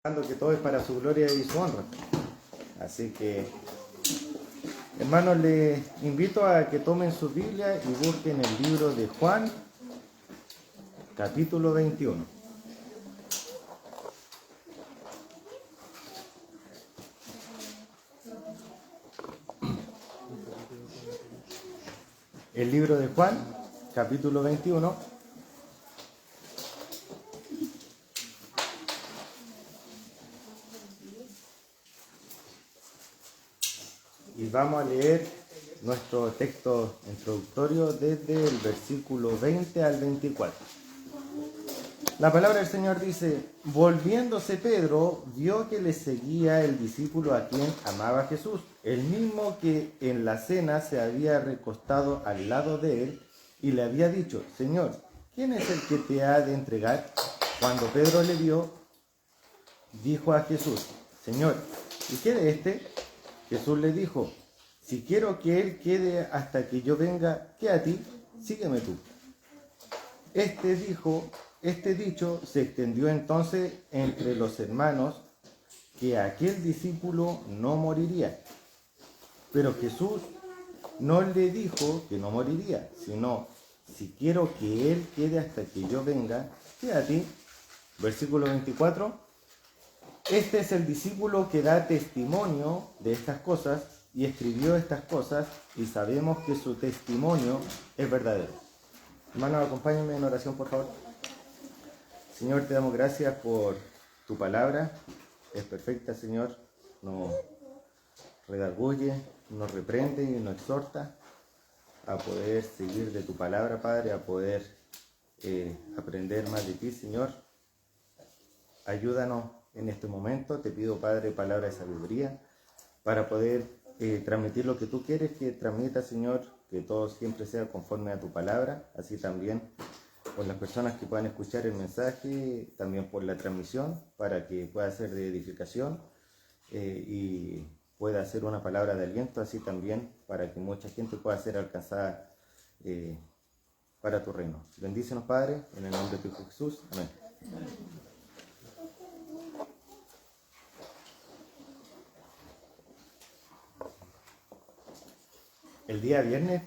que todo es para su gloria y su honra. Así que, hermanos, les invito a que tomen su Biblia y busquen el libro de Juan, capítulo 21. El libro de Juan, capítulo 21. Y vamos a leer nuestro texto introductorio desde el versículo 20 al 24. La palabra del Señor dice: volviéndose Pedro, vio que le seguía el discípulo a quien amaba Jesús, el mismo que en la cena se había recostado al lado de él y le había dicho: Señor, ¿quién es el que te ha de entregar? Cuando Pedro le vio, dijo a Jesús: Señor, ¿y qué de este? Jesús le dijo: si quiero que él quede hasta que yo venga, ¿qué a ti? Sígueme tú. Este dicho se extendió entonces entre los hermanos, que aquel discípulo no moriría. Pero Jesús no le dijo que no moriría, sino: si quiero que él quede hasta que yo venga, ¿qué a ti? Versículo 24. Este es el discípulo que da testimonio de estas cosas y escribió estas cosas, y sabemos que su testimonio es verdadero. Hermanos, acompáñenme en oración, por favor. Señor, te damos gracias por tu palabra. Es perfecta, Señor. Nos redarguye, nos reprende y nos exhorta a poder seguir de tu palabra, Padre, a poder aprender más de ti, Señor. Ayúdanos en este momento. Te pido, Padre, palabra de sabiduría para poder transmitir lo que tú quieres que transmita, Señor, que todo siempre sea conforme a tu palabra, así también por las personas que puedan escuchar el mensaje, también por la transmisión, para que pueda ser de edificación y pueda ser una palabra de aliento, así también para que mucha gente pueda ser alcanzada para tu reino. Bendícenos, Padre, en el nombre de tu Hijo Jesús. Amén. El día viernes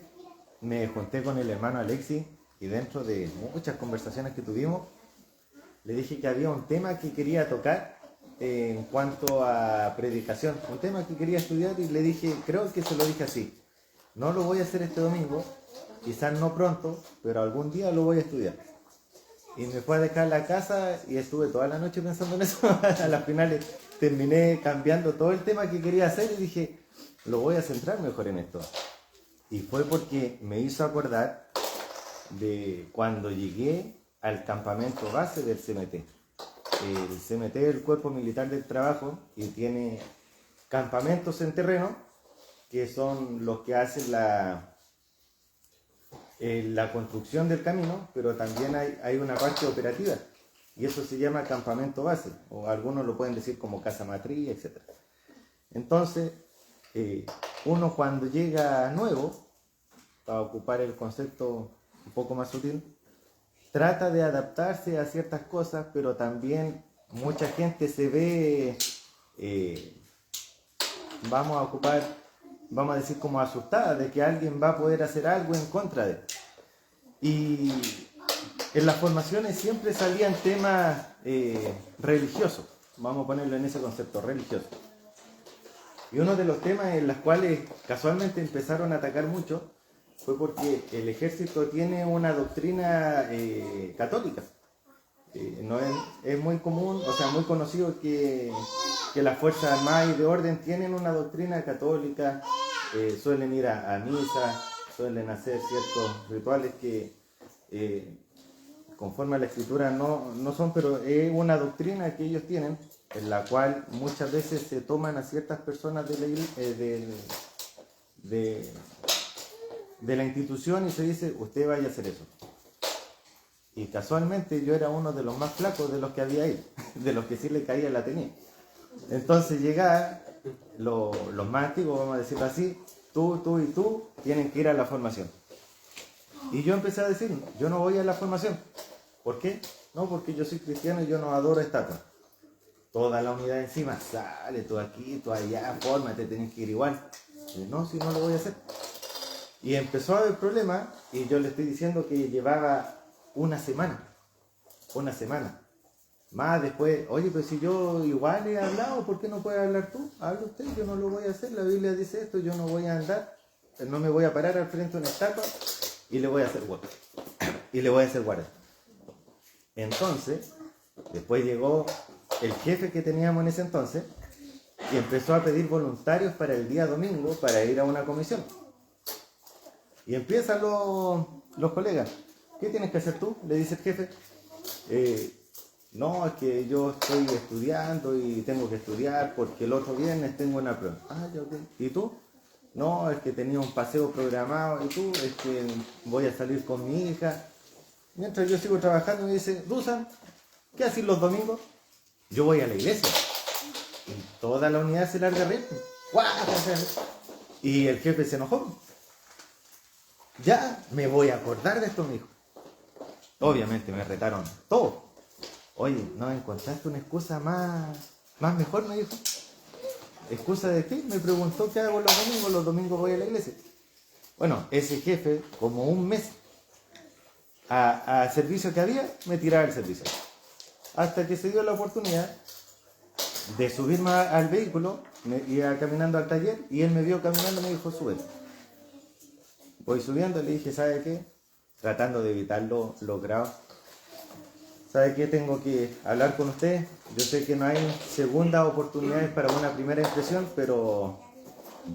me junté con el hermano Alexis y dentro de muchas conversaciones que tuvimos, le dije que había un tema que quería tocar en cuanto a predicación, un tema que quería estudiar, y le dije, creo que se lo dije así: no lo voy a hacer este domingo, quizás no pronto, pero algún día lo voy a estudiar. Y me fue a dejar la casa y estuve toda la noche pensando en eso. A las finales terminé cambiando todo el tema que quería hacer y dije, lo voy a centrar mejor en esto. Y fue porque me hizo acordar de cuando llegué al campamento base del CMT. El CMT es el Cuerpo Militar del Trabajo y tiene campamentos en terreno, que son los que hacen la construcción del camino, pero también hay una parte operativa, y eso se llama campamento base, o algunos lo pueden decir como casa matriz, etc. Entonces, uno cuando llega nuevo, para ocupar el concepto un poco más sutil, trata de adaptarse a ciertas cosas, pero también mucha gente se ve, vamos a decir, como asustada de que alguien va a poder hacer algo en contra de él. Y en las formaciones siempre salían temas religiosos, vamos a ponerlo en ese concepto, religioso. Y uno de los temas en los cuales casualmente empezaron a atacar mucho fue porque el ejército tiene una doctrina católica. No es muy común, o sea, muy conocido que las Fuerzas Armadas y de Orden tienen una doctrina católica, suelen ir a misa, suelen hacer ciertos rituales que conforme a la Escritura no son, pero es una doctrina que ellos tienen, en la cual muchas veces se toman a ciertas personas de la iglesia, de la institución, y se dice, usted vaya a hacer eso. Y casualmente yo era uno de los más flacos de los que había ahí, de los que sí le caía la tenía. Entonces llegaba, los más antiguos, vamos a decirlo así, tú y tú tienen que ir a la formación. Y yo empecé a decir, yo no voy a la formación. ¿Por qué? No, porque yo soy cristiano y yo no adoro estatuas. toda la unidad encima, sale tú aquí, tú allá, fórmate, tenés que ir igual. Y no, si no lo voy a hacer. Y empezó a haber problemas y yo le estoy diciendo que llevaba una semana. Más después, oye, pues si yo igual he hablado, ¿por qué no puede hablar tú? Habla usted, yo no lo voy a hacer, la Biblia dice esto, yo no voy a andar, no me voy a parar al frente de una estatua y le voy a hacer guardia. Y le voy a hacer guardia. Entonces, después llegó el jefe que teníamos en ese entonces y empezó a pedir voluntarios para el día domingo para ir a una comisión. Y empiezan los colegas. ¿Qué tienes que hacer tú? Le dice el jefe. No, es que yo estoy estudiando y tengo que estudiar porque el otro viernes tengo una prueba. Ah, ya, ok. ¿Y tú? No, es que tenía un paseo programado. ¿Y tú? Es que voy a salir con mi hija. Mientras yo sigo trabajando me dice, Dusan, ¿qué haces los domingos? Yo voy a la iglesia. Y toda la unidad se larga a reír. Y el jefe se enojó. Ya me voy a acordar de esto, me dijo. Obviamente me retaron todo. Oye, ¿no encontraste una excusa más mejor? Me dijo. ¿Excusa de qué? Me preguntó qué hago los domingos voy a la iglesia. Bueno, ese jefe, como un mes a servicio que había, me tiraba el servicio. Hasta que se dio la oportunidad de subirme al vehículo, me iba caminando al taller y él me vio caminando y me dijo, sube. Voy subiendo, le dije, ¿sabe qué? Tratando de evitar los grados. ¿Sabe qué? Tengo que hablar con usted. Yo sé que no hay segundas oportunidades para una primera impresión, pero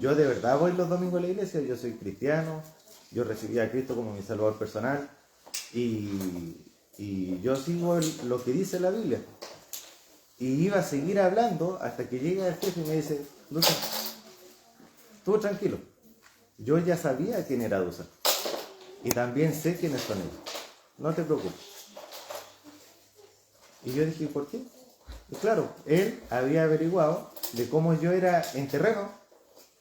yo de verdad voy los domingos a la iglesia. Yo soy cristiano, yo recibí a Cristo como mi salvador personal y yo sigo lo que dice la Biblia. Y iba a seguir hablando hasta que llega el jefe y me dice, Dusan, tú tranquilo. Yo ya sabía quién era Dusan. Y también sé quiénes son ellos. No te preocupes. Y yo dije, ¿por qué? Y claro, él había averiguado de cómo yo era en terreno.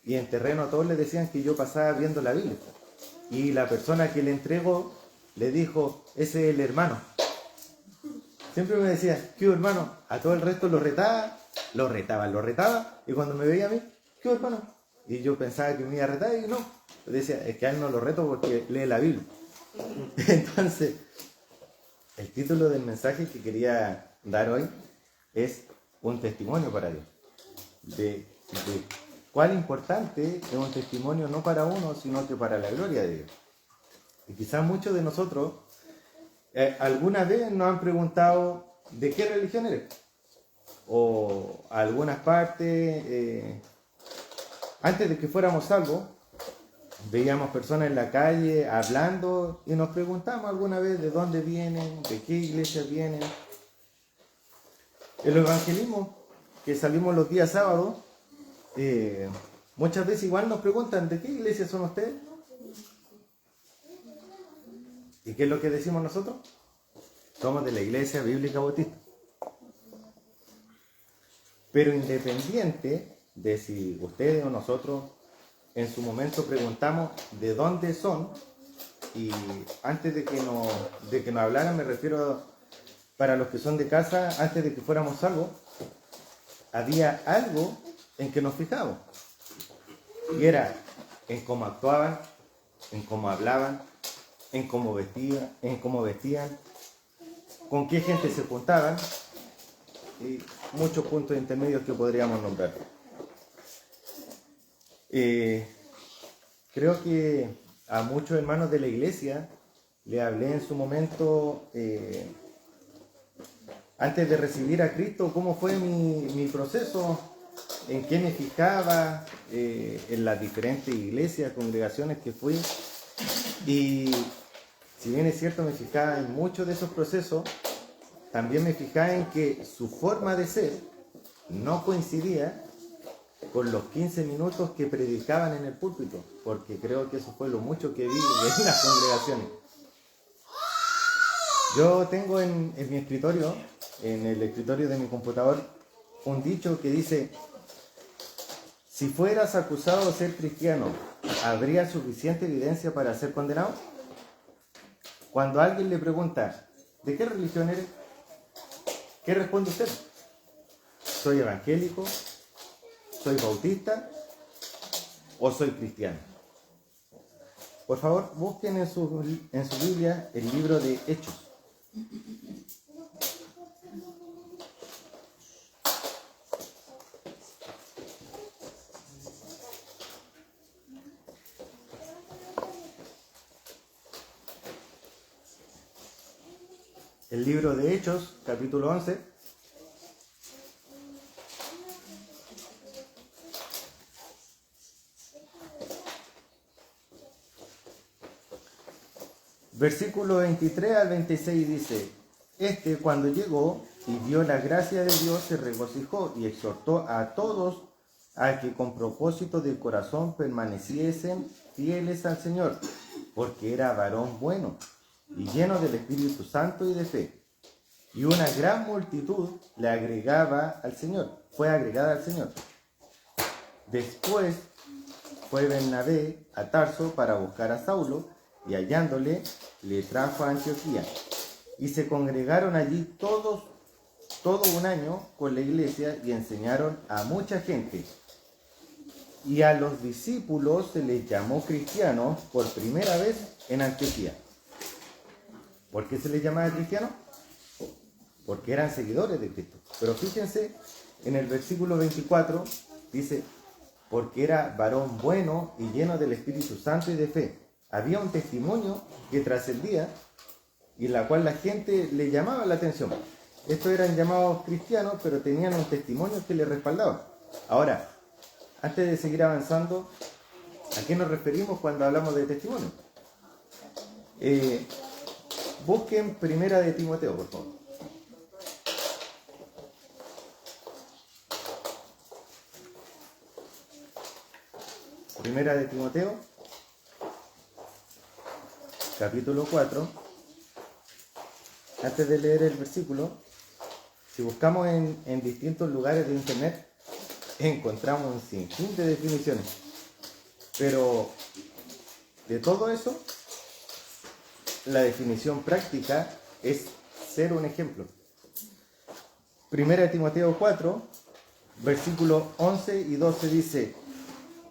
Y en terreno a todos les decían que yo pasaba viendo la Biblia. Y la persona que le entregó le dijo, ese es el hermano. Siempre me decía, ¿qué hermano? A todo el resto lo retaba. Y cuando me veía a mí, ¿qué hermano? Y yo pensaba que me iba a retar y no. Yo decía, es que a él no lo reto porque lee la Biblia. Entonces, el título del mensaje que quería dar hoy es un testimonio para Dios. De cuál importante es un testimonio no para uno, sino que para la gloria de Dios. Y quizás muchos de nosotros alguna vez nos han preguntado ¿de qué religión eres? O algunas partes, antes de que fuéramos salvos, veíamos personas en la calle hablando y nos preguntamos alguna vez de dónde vienen, de qué iglesias vienen. El evangelismo, que salimos los días sábados, muchas veces igual nos preguntan ¿de qué iglesia son ustedes? ¿Y qué es lo que decimos nosotros? Somos de la Iglesia Bíblica Bautista. Pero independiente de si ustedes o nosotros en su momento preguntamos de dónde son, y antes de que nos hablaran, me refiero para los que son de casa, antes de que fuéramos salvos, había algo en que nos fijábamos. Y era en cómo actuaban, en cómo hablaban, en cómo vestían, con qué gente se juntaban y muchos puntos intermedios que podríamos nombrar. Creo que a muchos hermanos de la iglesia le hablé en su momento, antes de recibir a Cristo, cómo fue mi proceso, en qué me fijaba, en las diferentes iglesias, congregaciones que fui. Y si bien es cierto, me fijaba en muchos de esos procesos, también me fijaba en que su forma de ser no coincidía con los 15 minutos que predicaban en el púlpito, porque creo que eso fue lo mucho que vi en las congregaciones. Yo tengo en mi escritorio, en el escritorio de mi computador, un dicho que dice: si fueras acusado de ser cristiano, ¿habría suficiente evidencia para ser condenado? Cuando alguien le pregunta, ¿de qué religión eres?, ¿qué responde usted? ¿Soy evangélico? ¿Soy bautista? ¿O soy cristiano? Por favor, busquen en su Biblia el libro de Hechos. El libro de Hechos, capítulo 11. Versículo 23 al 26 dice: cuando llegó y vio la gracia de Dios, se regocijó y exhortó a todos a que con propósito de corazón permaneciesen fieles al Señor, porque era varón bueno y lleno del Espíritu Santo y de fe. Y una gran multitud fue agregada al Señor. Después fue Bernabé a Tarso para buscar a Saulo, y hallándole, le trajo a Antioquía. Y se congregaron allí todo un año con la iglesia, y enseñaron a mucha gente. Y a los discípulos se les llamó cristianos por primera vez en Antioquía. ¿Por qué se les llamaba cristianos? Porque eran seguidores de Cristo. Pero fíjense, en el versículo 24 dice: porque era varón bueno y lleno del Espíritu Santo y de fe. Había un testimonio que trascendía y la cual la gente le llamaba la atención. Estos eran llamados cristianos, pero tenían un testimonio que les respaldaba. Ahora, antes de seguir avanzando, ¿a qué nos referimos cuando hablamos de testimonio? Busquen Primera de Timoteo, por favor. Primera de Timoteo, capítulo 4. Antes de leer el versículo, si buscamos en distintos lugares de internet, encontramos un sinfín de definiciones. Pero de todo eso, la definición práctica es ser un ejemplo. Primera de Timoteo 4, versículos 11 y 12 dice: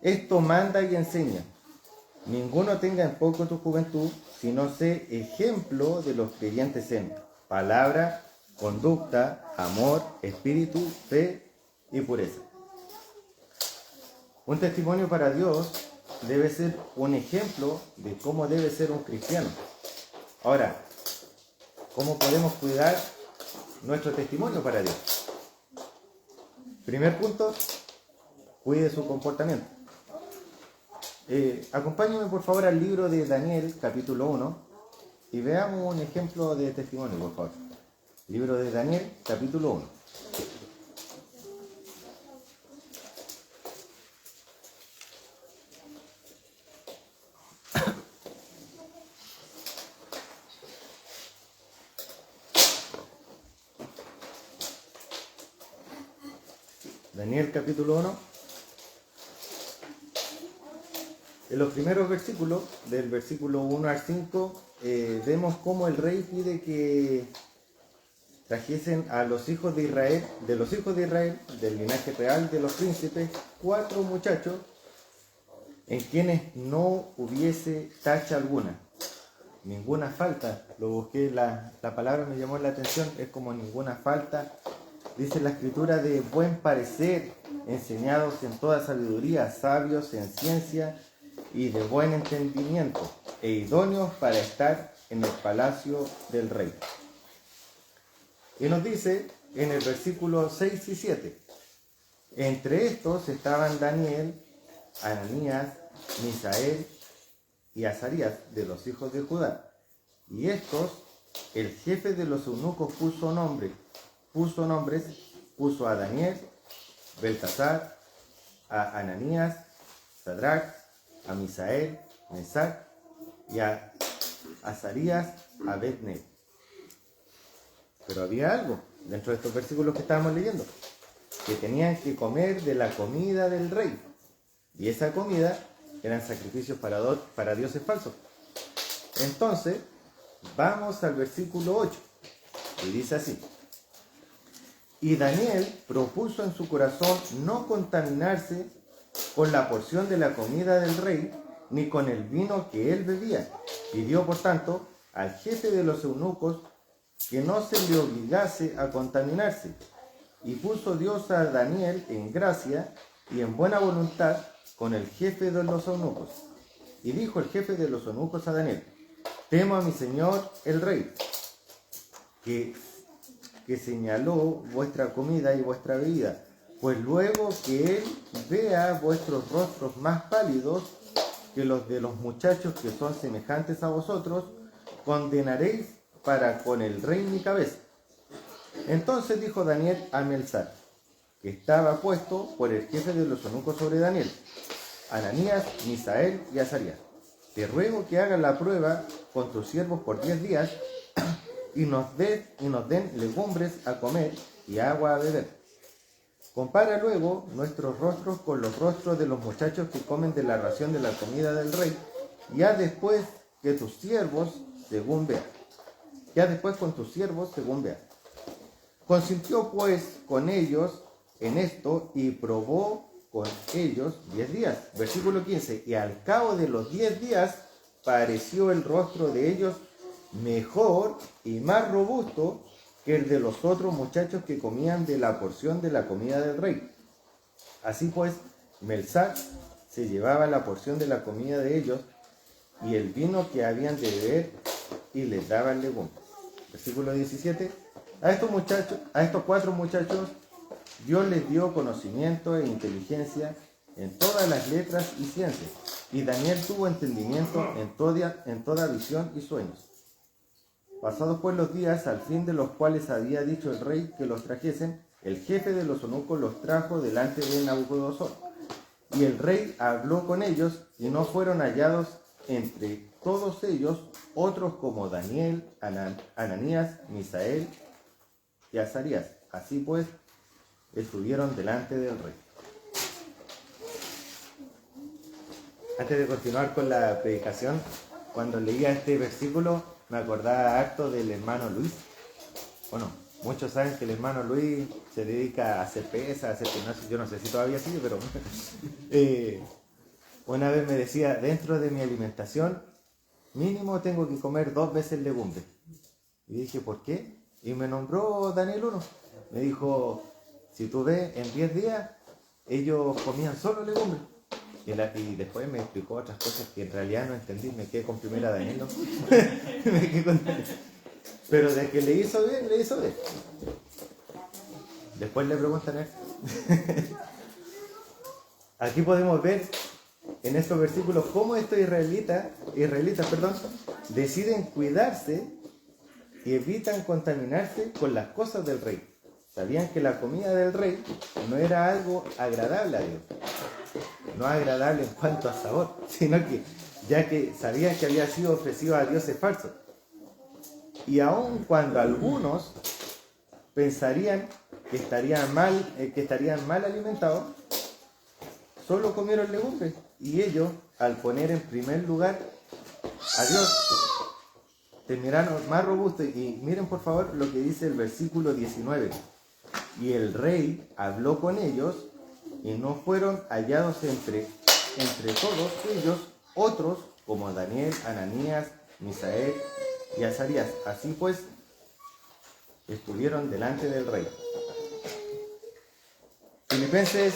esto manda y enseña. Ninguno tenga en poco tu juventud, sino sé ejemplo de los creyentes en palabra, conducta, amor, espíritu, fe y pureza. Un testimonio para Dios debe ser un ejemplo de cómo debe ser un cristiano. Ahora, ¿cómo podemos cuidar nuestro testimonio para Dios? Primer punto, cuide su comportamiento. Acompáñenme por favor al libro de Daniel, capítulo 1, y veamos un ejemplo de testimonio, por favor. Libro de Daniel, capítulo 1. Daniel, capítulo 1. En los primeros versículos, del versículo 1 al 5, vemos cómo el rey pide que trajesen a los hijos de Israel, del linaje real de los príncipes, 4 muchachos en quienes no hubiese tacha alguna, ninguna falta. Lo busqué, la palabra me llamó la atención, es como ninguna falta. Dice la escritura: de buen parecer, enseñados en toda sabiduría, sabios en ciencia y de buen entendimiento, e idóneos para estar en el palacio del rey. Y nos dice en el versículo 6 y 7: entre estos estaban Daniel, Ananías, Misael y Azarías, de los hijos de Judá. Y estos, el jefe de los eunucos puso a Daniel, Beltasar, a Ananías, Sadrach, a Misael, Mesac y a Azarías, Abed-nego. Pero había algo dentro de estos versículos que estábamos leyendo, que tenían que comer de la comida del rey, y esa comida eran sacrificios para dioses falsos. Entonces vamos al versículo 8, y dice así: Y Daniel propuso en su corazón no contaminarse con la porción de la comida del rey, ni con el vino que él bebía. Pidió, por tanto, al jefe de los eunucos que no se le obligase a contaminarse. Y puso Dios a Daniel en gracia y en buena voluntad con el jefe de los eunucos. Y dijo el jefe de los eunucos a Daniel: temo a mi señor el rey, que señaló vuestra comida y vuestra bebida, pues luego que él vea vuestros rostros más pálidos que los de los muchachos que son semejantes a vosotros, condenaréis para con el rey mi cabeza. Entonces dijo Daniel a Melzar, que estaba puesto por el jefe de los eunucos sobre Daniel: Ananías, Misael y Azarías, te ruego que hagas la prueba con tus siervos por 10 días y nos den legumbres a comer y agua a beber. Compara luego nuestros rostros con los rostros de los muchachos que comen de la ración de la comida del rey, y haz después que tus siervos según vean. Ya después con tus siervos según vean. Consintió pues con ellos en esto y probó con ellos 10 días. Versículo 15. Y al cabo de los 10 días pareció el rostro de ellos mejor y más robusto que el de los otros muchachos que comían de la porción de la comida del rey. Así pues, Melzar se llevaba la porción de la comida de ellos y el vino que habían de beber, y les daba el legumbre. Versículo 17. A estos 4 muchachos, Dios les dio conocimiento e inteligencia en todas las letras y ciencias, y Daniel tuvo entendimiento en toda visión y sueños. Pasados pues los días, al fin de los cuales había dicho el rey que los trajesen, el jefe de los eunucos los trajo delante de Nabucodonosor. Y el rey habló con ellos, y no fueron hallados entre todos ellos otros como Daniel, Ananías, Misael y Azarías. Así pues, estuvieron delante del rey. Antes de continuar con la predicación, cuando leía este versículo, me acordaba harto del hermano Luis. Bueno, muchos saben que el hermano Luis se dedica a hacer pesas, a hacer gimnasio. Yo no sé si todavía sigue, pero una vez me decía, dentro de mi alimentación, mínimo tengo que comer 2 veces legumbres. Y dije, ¿por qué? Y me nombró Daniel 1. Me dijo, si tú ves, en 10 días, ellos comían solo legumbres. Y después me explicó otras cosas que en realidad no entendí. Me quedé con primera Daniel, ¿no? Me quedé con Daniel. Pero de que le hizo bien, le hizo bien. Después le preguntan a él. Aquí podemos ver en estos versículos cómo estos israelitas, deciden cuidarse y evitan contaminarse con las cosas del rey. Sabían que la comida del rey no era algo agradable a Dios. No agradable en cuanto a sabor, sino que ya que sabían que había sido ofrecido a dioses falsos. Y aun cuando algunos pensarían que estarían mal alimentados, solo comieron legumbres. Y ellos, al poner en primer lugar a Dios, terminaron más robustos. Y miren por favor lo que dice el versículo 19. Y el rey habló con ellos, y no fueron hallados entre todos ellos otros como Daniel, Ananías, Misael y Azarías. Así pues, estuvieron delante del rey. Filipenses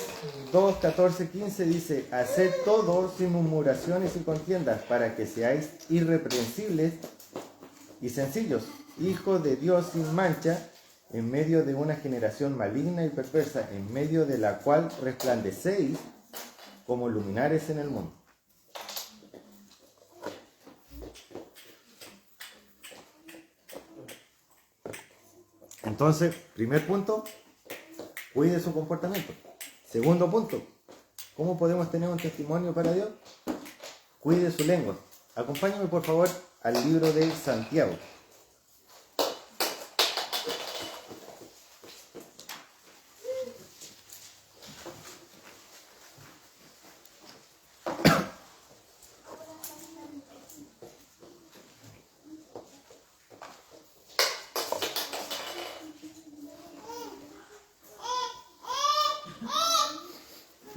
2, 14, 15 dice: haced todo sin murmuraciones y contiendas, para que seáis irreprensibles y sencillos, hijos de Dios sin mancha, en medio de una generación maligna y perversa, en medio de la cual resplandecéis como luminares en el mundo. Entonces, primer punto, cuide su comportamiento. Segundo punto, ¿cómo podemos tener un testimonio para Dios? Cuide su lengua. Acompáñame por favor al libro de Santiago.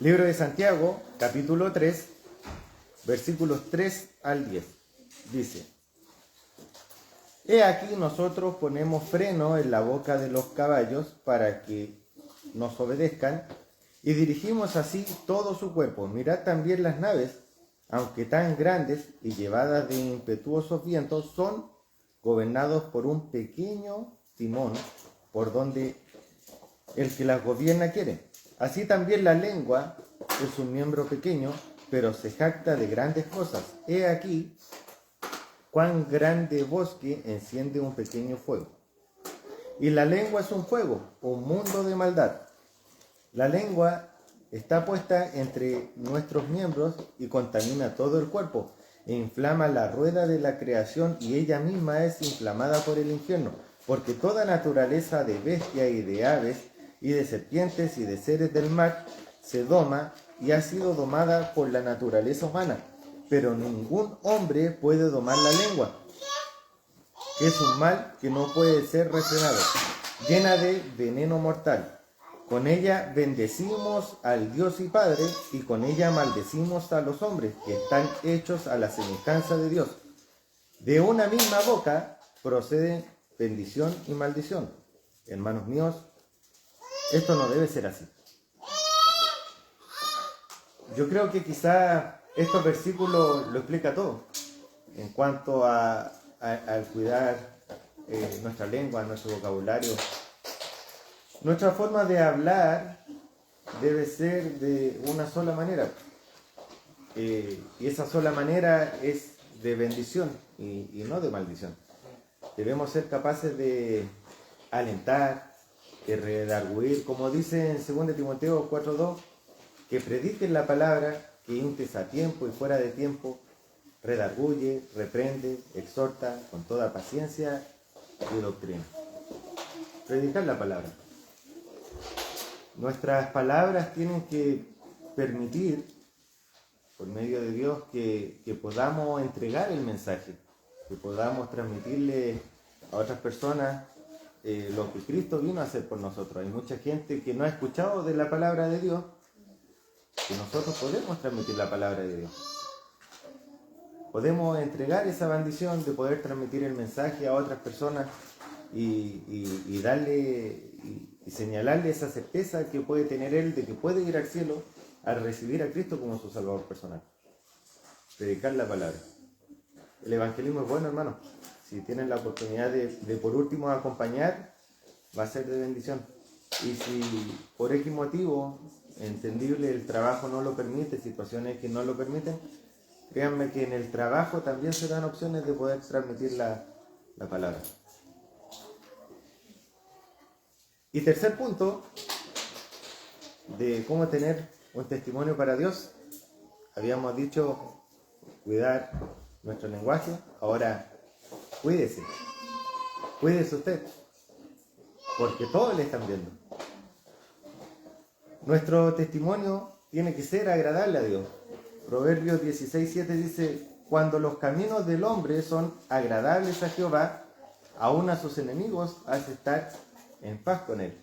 Libro de Santiago, capítulo 3, versículos 3 al 10. Dice: He aquí nosotros ponemos freno en la boca de los caballos para que nos obedezcan, y dirigimos así todo su cuerpo. Mirad también las naves, aunque tan grandes y llevadas de impetuosos vientos, son gobernados por un pequeño timón, por donde el que las gobierna quiere. Así también la lengua es un miembro pequeño, pero se jacta de grandes cosas. He aquí cuán grande bosque enciende un pequeño fuego. Y la lengua es un fuego, un mundo de maldad. La lengua está puesta entre nuestros miembros y contamina todo el cuerpo, e inflama la rueda de la creación, y ella misma es inflamada por el infierno, porque toda naturaleza de bestia y de aves, y de serpientes y de seres del mar, se doma y ha sido domada por la naturaleza humana. Pero ningún hombre puede domar la lengua, que es un mal que no puede ser refrenado, llena de veneno mortal. Con ella bendecimos al Dios y Padre, y con ella maldecimos a los hombres, que están hechos a la semejanza de Dios. De una misma boca proceden bendición y maldición. Hermanos míos, esto no debe ser así. Yo creo que quizá estos versículos lo explica todo en cuanto al cuidar nuestra lengua, nuestro vocabulario. Nuestra forma de hablar debe ser de una sola manera, y esa sola manera es de bendición y no de maldición. Debemos ser capaces de alentar, de redarguir, como dice en 2 Timoteo 4:2, que prediquen la palabra, que instes a tiempo y fuera de tiempo, redarguye, reprende, exhorta con toda paciencia y doctrina. Predicar la palabra. Nuestras palabras tienen que permitir, por medio de Dios, que podamos entregar el mensaje, que podamos transmitirle a otras personas lo que Cristo vino a hacer por nosotros. Hay mucha gente que no ha escuchado de la palabra de Dios, que nosotros podemos transmitir la palabra de Dios. Podemos entregar esa bendición de poder transmitir el mensaje a otras personas y darle y señalarle esa certeza que puede tener él de que puede ir al cielo al recibir a Cristo como su Salvador personal. Predicar la palabra. El evangelismo es bueno, hermano. Si tienen la oportunidad de por último acompañar, va a ser de bendición. Y si por X motivo, entendible, el trabajo no lo permite, situaciones que no lo permiten, créanme que en el trabajo también se dan opciones de poder transmitir la palabra. Y tercer punto, de cómo tener un testimonio para Dios, habíamos dicho cuidar nuestro lenguaje. Ahora, cuídese usted, porque todos le están viendo. Nuestro testimonio tiene que ser agradable a Dios. Proverbios 16:7 dice: cuando los caminos del hombre son agradables a Jehová, aún a sus enemigos hace estar en paz con él.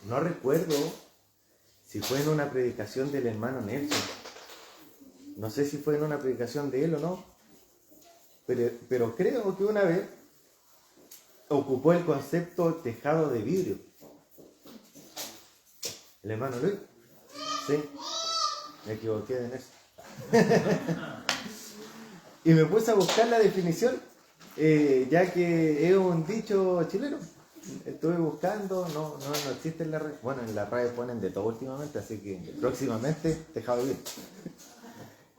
No recuerdo si fue en una predicación del hermano Nelson. No sé si fue en una predicación de él o no, pero creo que una vez ocupó el concepto tejado de vidrio. ¿El hermano Luis? Sí, me equivoqué de Nelson. Y me puse a buscar la definición, ya que es un dicho chileno. Estuve buscando, no existe en la red. Bueno, en la red ponen de todo últimamente, así que próximamente tejado de vidrio.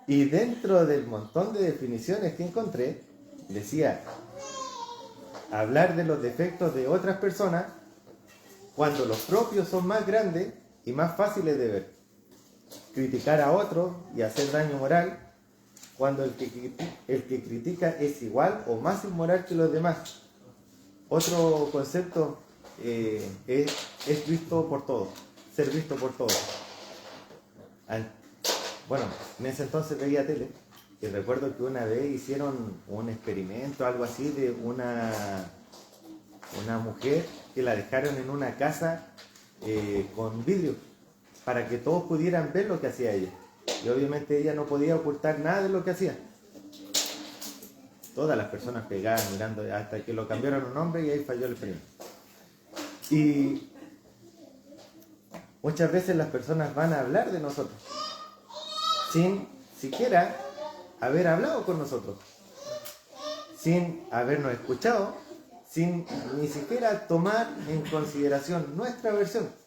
Y dentro del montón de definiciones que encontré, decía: hablar de los defectos de otras personas cuando los propios son más grandes y más fáciles de ver. Criticar a otros y hacer daño moral cuando el que critica es igual o más inmoral que los demás. Otro concepto es visto por todos, ser visto por todos. Bueno, en ese entonces veía tele y recuerdo que una vez hicieron un experimento, algo así, de una mujer que la dejaron en una casa con vidrio para que todos pudieran ver lo que hacía ella. Y obviamente ella no podía ocultar nada de lo que hacía. Todas las personas pegadas mirando hasta que lo cambiaron un nombre y ahí falló el premio. Y muchas veces las personas van a hablar de nosotros sin siquiera haber hablado con nosotros, sin habernos escuchado, sin ni siquiera tomar en consideración nuestra versión.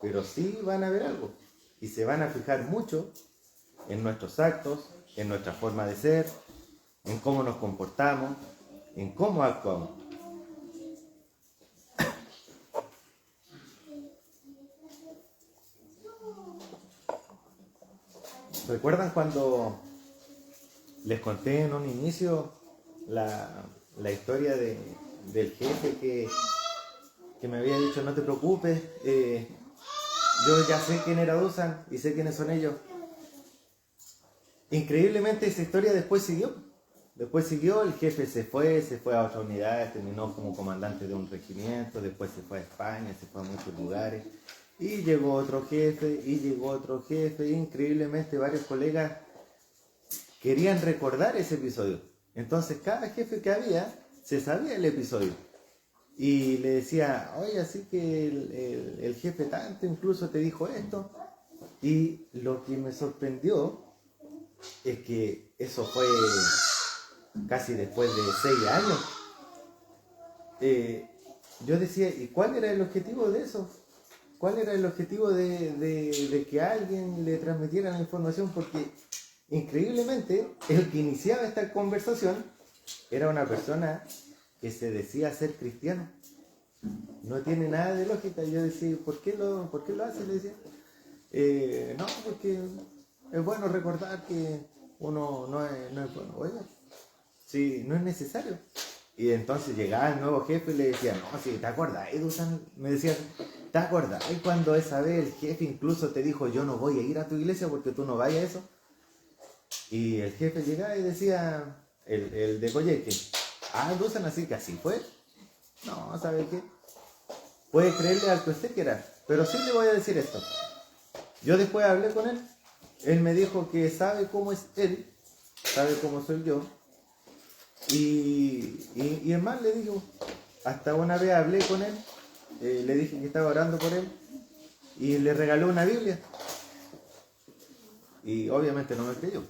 Pero sí van a ver algo y se van a fijar mucho en nuestros actos, en nuestra forma de ser, en cómo nos comportamos, en cómo actuamos. ¿Recuerdan cuando les conté en un inicio la historia del jefe que me había dicho no te preocupes, yo ya sé quién era Dusan y sé quiénes son ellos? Increíblemente esa historia después siguió, el jefe se fue a otra unidad, terminó como comandante de un regimiento, después se fue a España, se fue a muchos lugares, y llegó otro jefe, y increíblemente varios colegas querían recordar ese episodio. Entonces cada jefe que había se sabía el episodio. Y le decía, oye, así que el jefe tanto incluso te dijo esto. Y lo que me sorprendió es que eso fue casi después de 6 años. Yo decía, ¿y cuál era el objetivo de eso? ¿Cuál era el objetivo de que a alguien le transmitiera la información? Porque increíblemente el que iniciaba esta conversación era una persona que se decía ser cristiano. No tiene nada de lógica. Yo decía, ¿por qué lo hace? Le decía, no, porque es bueno recordar que uno no es bueno. Oiga, sí, no es necesario. Y entonces llegaba el nuevo jefe y le decía, no, si te acuerdas, Dusan, me decía, ¿te acuerdas? Y cuando esa vez el jefe incluso te dijo, yo no voy a ir a tu iglesia porque tú no vayas a eso. Y el jefe llegaba y decía, el de Coyeque, Dusan, así que así fue. No, ¿sabe qué? Puede creerle al que usted quiera, pero sí le voy a decir esto. Yo después hablé con él, él me dijo que sabe cómo es él, sabe cómo soy yo, y es más, le digo, hasta una vez hablé con él, le dije que estaba orando por él, y le regaló una Biblia. Y obviamente no me creyó.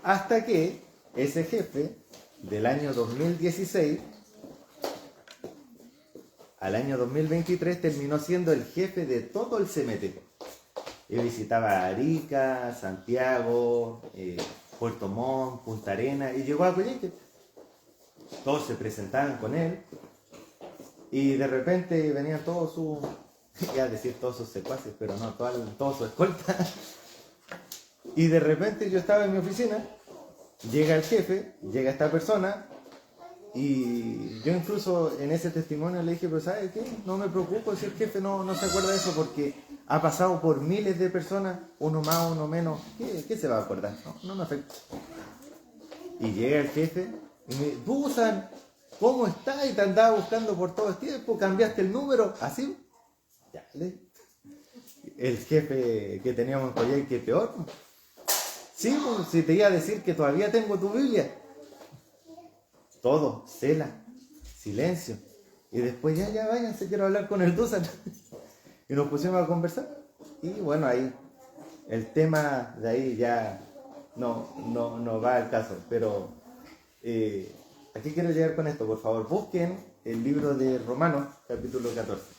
Hasta que ese jefe, del año 2016 al año 2023, terminó siendo el jefe de todo el CMT. Y visitaba Arica, Santiago, Puerto Montt, Punta Arenas, y llegó a Coyhaique. Todos se presentaban con él, y de repente venían todos sus, iba a decir todos sus secuaces, pero no, todos sus escoltas. Y de repente yo estaba en mi oficina, llega el jefe, llega esta persona, y yo incluso en ese testimonio le dije, pero ¿sabes qué? No me preocupo si el jefe no se acuerda de eso, porque ha pasado por miles de personas, uno más, uno menos. ¿Qué se va a acordar? No me afecta. Y llega el jefe y me dice, Dusan, ¿cómo estás? Y te andaba buscando por todo el tiempo, cambiaste el número, así. Ya, el jefe que teníamos en Coyhaique, peor. Sí, pues, si te iba a decir que todavía tengo tu Biblia. Todo, cela, silencio. Y después ya váyanse, quiero hablar con el Dusan. Y nos pusimos a conversar. Y bueno, ahí, el tema de ahí ya no va al caso. Pero, ¿a qué quiero llegar con esto? Por favor, busquen el libro de Romanos, capítulo 14.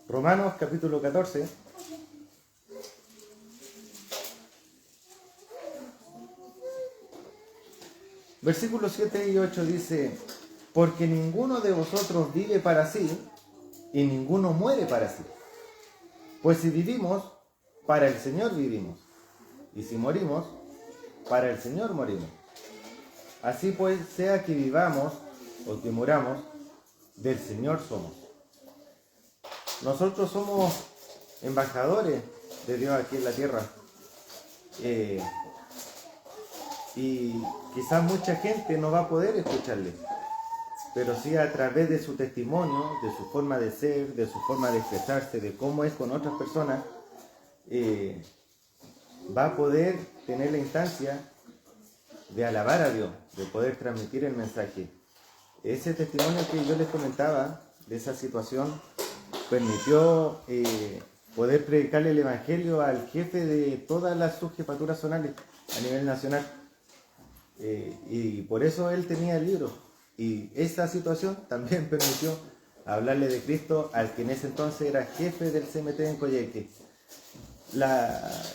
Romanos capítulo 14, versículos 7 y 8 dice, porque ninguno de vosotros vive para sí, y ninguno muere para sí. Pues si vivimos, para el Señor vivimos, y si morimos, para el Señor morimos. Así pues, sea que vivamos o que muramos, del Señor somos. Nosotros somos embajadores de Dios aquí en la tierra. Y quizás mucha gente no va a poder escucharle, pero sí a través de su testimonio, de su forma de ser, de su forma de expresarse, de cómo es con otras personas, va a poder tener la instancia de alabar a Dios, de poder transmitir el mensaje. Ese testimonio que yo les comentaba, de esa situación, permitió poder predicarle el Evangelio al jefe de todas las subjefaturas zonales a nivel nacional. Y por eso él tenía el libro. Y esa situación también permitió hablarle de Cristo al que en ese entonces era jefe del CMT en Coyhaique.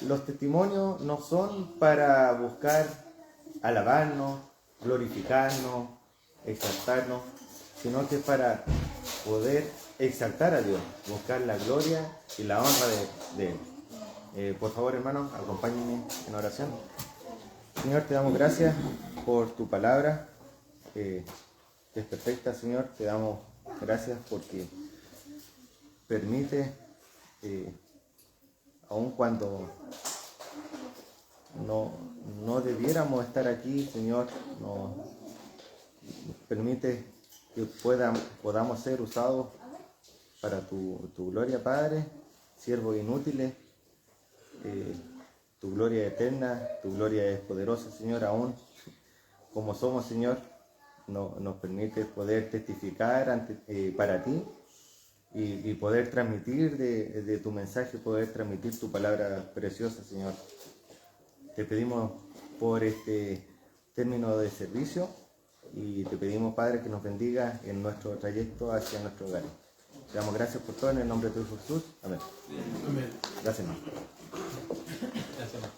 Los testimonios no son para buscar alabarnos, glorificarnos, exaltarnos, sino que es para poder exaltar a Dios, buscar la gloria y la honra de Él. Por favor, hermanos, acompáñenme en oración. Señor, te damos gracias por tu palabra, que es perfecta, Señor. Te damos gracias porque permite, aun cuando no debiéramos estar aquí, Señor, nos permite que podamos ser usados para tu gloria, Padre, siervos inútiles. Tu gloria es eterna, tu gloria es poderosa, Señor, aún como somos, Señor, nos permite poder testificar para ti y poder transmitir de tu mensaje, poder transmitir tu palabra preciosa, Señor. Te pedimos por este término de servicio y te pedimos, Padre, que nos bendiga en nuestro trayecto hacia nuestro hogar. Te damos gracias por todo en el nombre de tu Hijo Jesús. Amén. Amén. Gracias, hermano. Gracias, hermano.